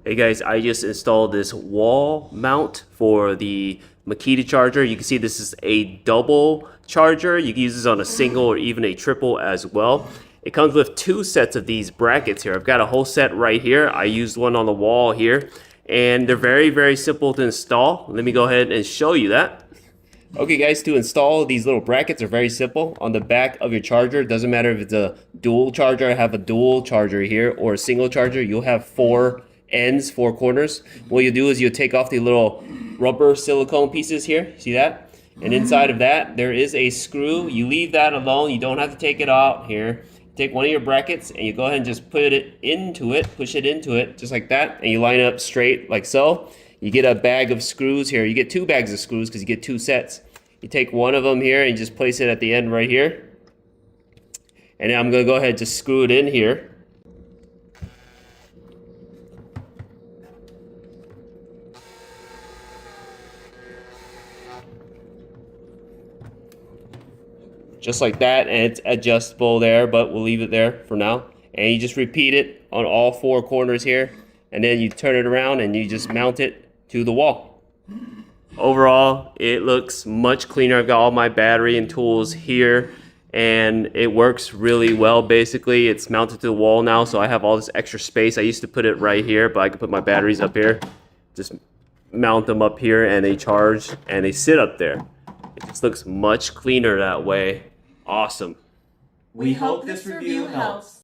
Hey guys, I just installed this wall mount for the Makita charger. You can see this is a double charger. You can use this on a single or even a triple as well. It comes with two sets of these brackets here. I've got a whole set right here. I used one on the wall here, and they're very simple to install. Let me go ahead and show you that. Okay guys, to install these little brackets are very simple. On the back of your charger, doesn't matter if it's a dual charger, I have a dual charger here, or a single charger, you'll have four ends, four corners. What you do is you take off the little rubber silicone pieces here, see that? And inside of that, there is a screw. You leave that alone, you don't have to take it out here. Take one of your brackets and you go ahead and just put it into it, push it into it, just like that, and you line it up straight like so. You get a bag of screws here. You get two bags of screws because you get two sets. You take one of them here and you just place it at the end right here. And now I'm going to go ahead and just screw it in here. Just like that, and it's adjustable there, but we'll leave it there for now. And you just repeat it on all four corners here, and then you turn it around and you just mount it to the wall. Overall, it looks much cleaner. I've got all my battery and tools here, and it works really well. Basically, it's mounted to the wall now, so I have all this extra space. I used to put it right here, but I can put my batteries up here. Just mount them up here, and they charge, and they sit up there. It just looks much cleaner that way. Awesome. We hope this review helps.